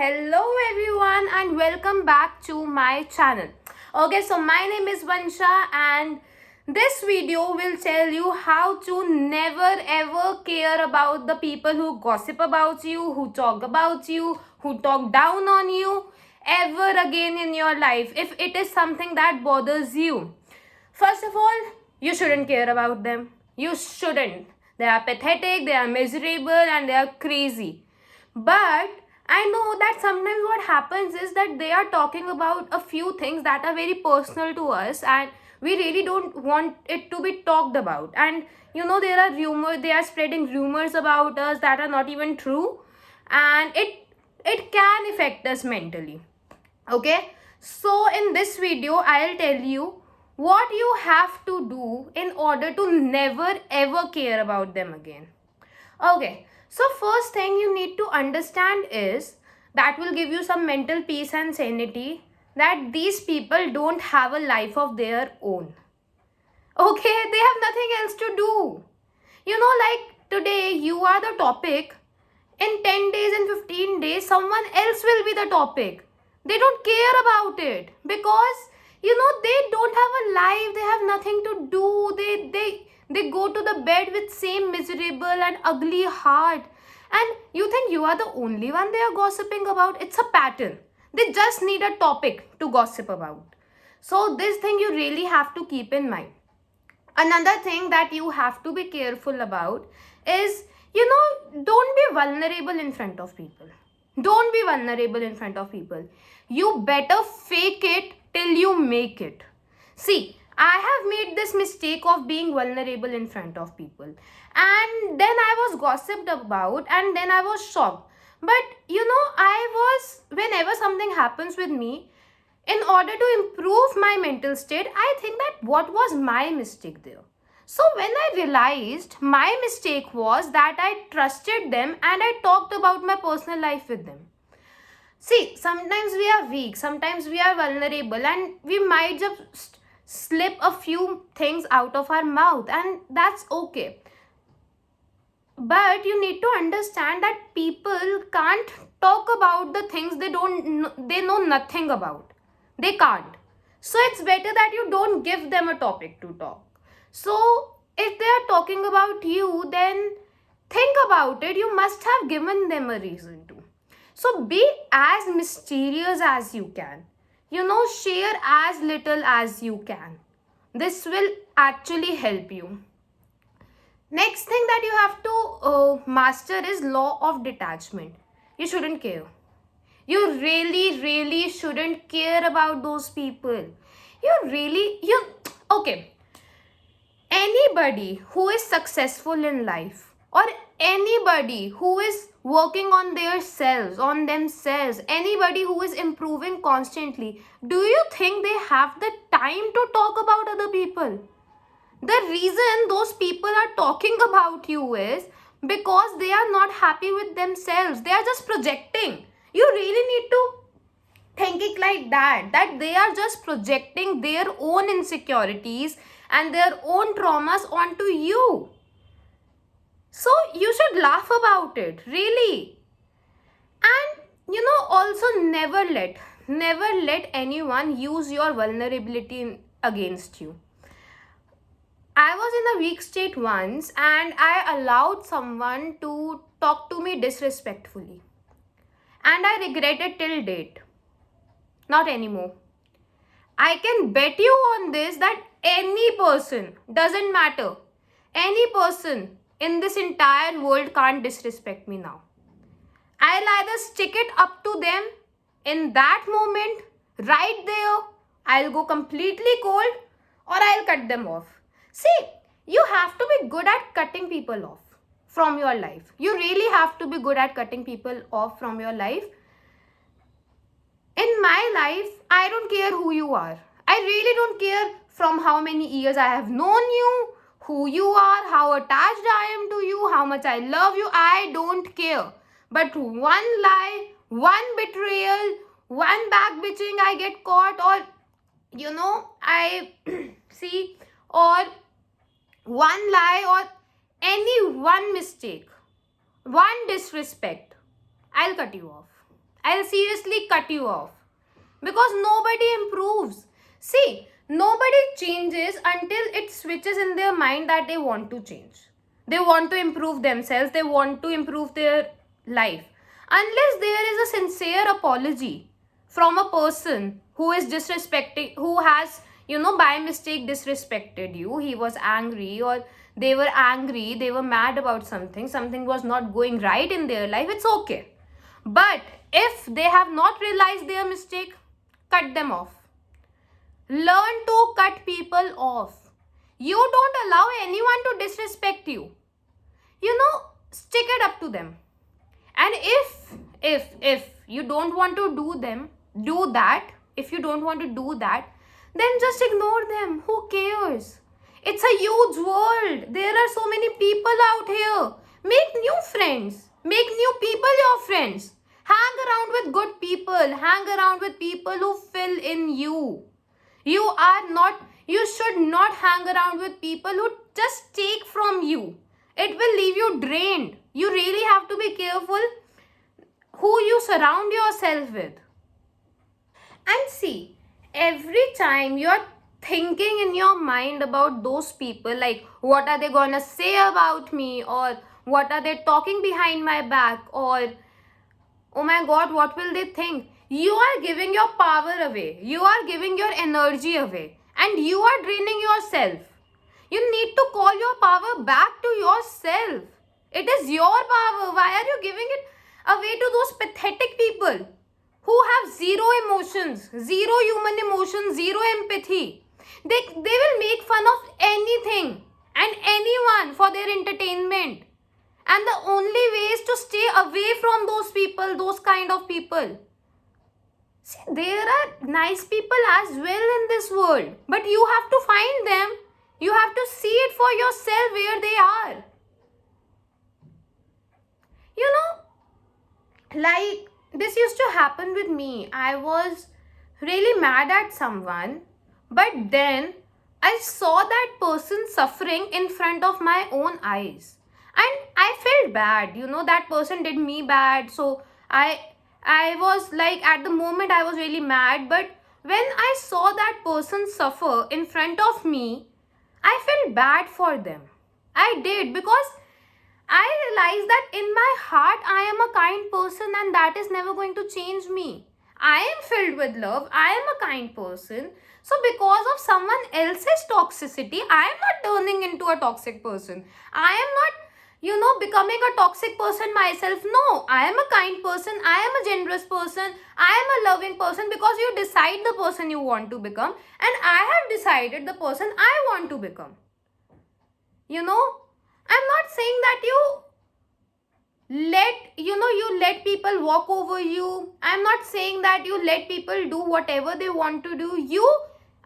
Hello everyone and welcome back to my channel. Okay, so my name is Vansha and this video will tell you how to never ever care about the people who gossip about you, who talk about you, who talk down on you ever again in your life if it is something that bothers you. First of all, you shouldn't care about them. You shouldn't. They are pathetic, they are miserable and they are crazy. But I know that sometimes what happens is that they are talking about a few things that are very personal to us and we really don't want it to be talked about. And there are rumors, they are spreading rumors about us that are not even true, and it can affect us mentally. Okay, so in this video I'll tell you what you have to do in order to never ever care about them again. Okay, so first thing you need to understand is that will give you some mental peace and sanity that these people don't have a life of their own. Okay, they have nothing else to do. Like today you are the topic, in 10 days and 15 days someone else will be the topic. They don't care about it because they don't have a life, they have nothing to do. They go to the bed with same miserable and ugly heart, and you think you are the only one they are gossiping about. It's a pattern. They just need a topic to gossip about. So this thing you really have to keep in mind. Another thing that you have to be careful about is, don't be vulnerable in front of people. Don't be vulnerable in front of people. You better fake it till you make it. See, I have made this mistake of being vulnerable in front of people, and then I was gossiped about and then I was shocked. But whenever something happens with me, in order to improve my mental state, I think that what was my mistake there. So when I realized my mistake was that I trusted them and I talked about my personal life with them. See, sometimes we are weak, sometimes we are vulnerable, and we might just slip a few things out of our mouth, and that's okay. But you need to understand that people can't talk about the things they know nothing about. They can't. So it's better that you don't give them a topic to talk. So if they are talking about you, then think about it. You must have given them a reason to. So be as mysterious as you can. Share as little as you can. This will actually help you. Next thing that you have to master is law of detachment. You shouldn't care. You really shouldn't care about those people. Okay. Anybody who is successful in life, or anybody who is working on themselves, anybody who is improving constantly, do you think they have the time to talk about other people? The reason those people are talking about you is because they are not happy with themselves. They are just projecting. You really need to think it like that they are just projecting their own insecurities and their own traumas onto you. So you should laugh about it, really. And also never let anyone use your vulnerability against you. I was in a weak state once and I allowed someone to talk to me disrespectfully. And I regret it till date. Not anymore. I can bet you on this that any person, doesn't matter, any person in this entire world can't disrespect me now. I'll either stick it up to them in that moment, right there, I'll go completely cold, or I'll cut them off. See, you have to be good at cutting people off from your life. You really have to be good at cutting people off from your life. In my life, I don't care who you are. I really don't care from how many years I have known you, who you are, how attached I am to you, how much I love you. I don't care. But one lie, one betrayal, one backbitching I get caught, or I see, or one lie, or any one mistake, one disrespect, I'll cut you off. I'll seriously cut you off. Because nobody improves. See, nobody changes until it switches in their mind that they want to change. They want to improve themselves, they want to improve their life. Unless there is a sincere apology from a person who is disrespecting, who has, by mistake disrespected you, he was angry, or they were angry, they were mad about something, something was not going right in their life, it's okay. But if they have not realized their mistake, cut them off. Learn to cut people off. You don't allow anyone to disrespect you. Stick it up to them. And if you don't want to do that, if you don't want to do that, then just ignore them. Who cares? It's a huge world. There are so many people out here. Make new friends. Make new people your friends. Hang around with good people. Hang around with people who fill in you. You should not hang around with people who just take from you. It will leave you drained. You really have to be careful who you surround yourself with. And see, every time you're thinking in your mind about those people, like what are they gonna say about me, or what are they talking behind my back, or oh my god, what will they think? You are giving your power away. You are giving your energy away. And you are draining yourself. You need to call your power back to yourself. It is your power. Why are you giving it away to those pathetic people who have zero emotions, zero human emotions, zero empathy? They will make fun of anything and anyone for their entertainment. And the only way is to stay away from those people, those kind of people. See, there are nice people as well in this world. But you have to find them. You have to see it for yourself where they are. Like this used to happen with me. I was really mad at someone, but then I saw that person suffering in front of my own eyes. And I felt bad. That person did me bad. So I was like, at the moment I was really mad, but when I saw that person suffer in front of me, I felt bad for them. I did, because I realized that in my heart I am a kind person, and that is never going to change me. I am filled with love. I am a kind person. So because of someone else's toxicity, I am not turning into a toxic person. I am not becoming a toxic person myself. No, I am a kind person. I am a generous person. I am a loving person, because you decide the person you want to become, and I have decided the person I want to become. I'm not saying that you let people walk over you. I'm not saying that you let people do whatever they want to do.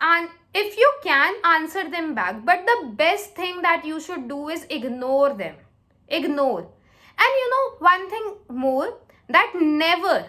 And if you can, answer them back. But the best thing that you should do is ignore them. Ignore. And one thing more, that never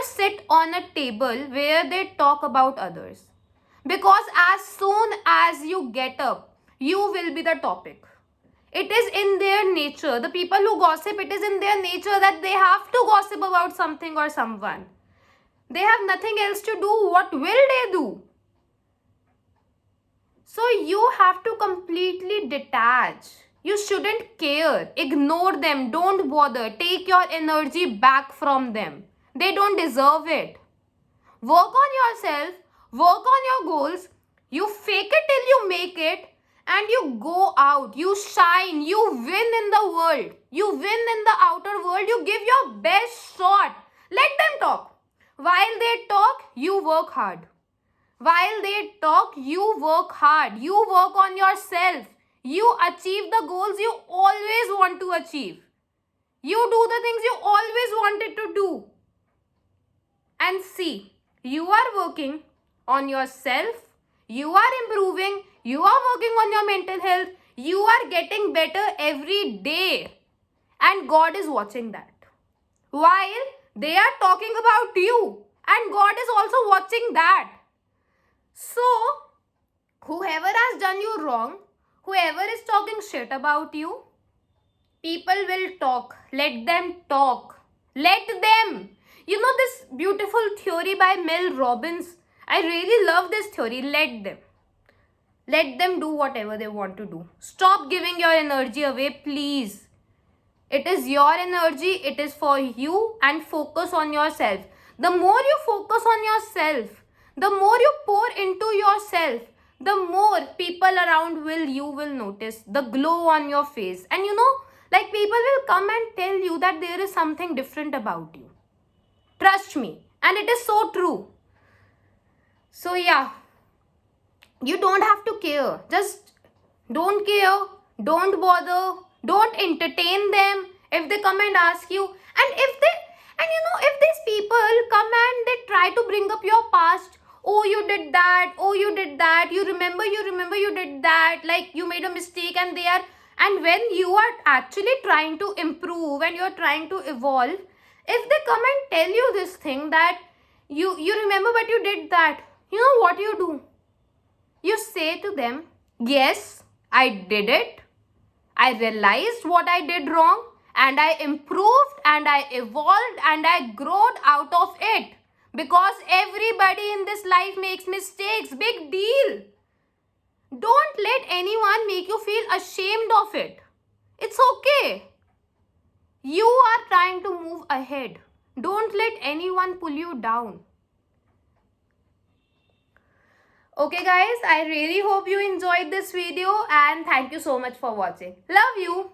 sit on a table where they talk about others. Because as soon as you get up, you will be the topic. It is in their nature. The people who gossip, it is in their nature that they have to gossip about something or someone. They have nothing else to do. What will they do? So you have to completely detach. You shouldn't care. Ignore them. Don't bother. Take your energy back from them. They don't deserve it. Work on yourself. Work on your goals. You fake it till you make it. And you go out. You shine. You win in the world. You win in the outer world. You give your best shot. Let them talk. While they talk, you work hard. While they talk, you work hard. You work on yourself. You achieve the goals you always want to achieve. You do the things you always wanted to do. And see, you are working on yourself. You are improving. You are working on your mental health. You are getting better every day. And God is watching that. While they are talking about you. And God is also watching that. So, whoever has done you wrong, whoever is talking shit about you, people will talk. Let them talk. Let them. You know this beautiful theory by Mel Robbins? I really love this theory. Let them do whatever they want to do. Stop giving your energy away, please. It is your energy, it is for you, and focus on yourself. The more you focus on yourself, the more you pour into yourself, the more people around you will notice the glow on your face. And like people will come and tell you that there is something different about you. Trust me. And it is so true. So yeah, you don't have to care. Just don't care. Don't bother. Don't entertain them if they come and ask you. If these people come and they try to bring up your past, oh, you did that, oh, you did that, you remember you did that, like you made a mistake, and when you are actually trying to improve and you're trying to evolve, if they come and tell you this thing that you remember but you did that, you know what you do? You say to them, yes, I did it. I realized what I did wrong, and I improved and I evolved and I growed out of it. Because everybody in this life makes mistakes. Big deal. Don't let anyone make you feel ashamed of it. It's okay. You are trying to move ahead. Don't let anyone pull you down. Okay guys, I really hope you enjoyed this video and thank you so much for watching. Love you.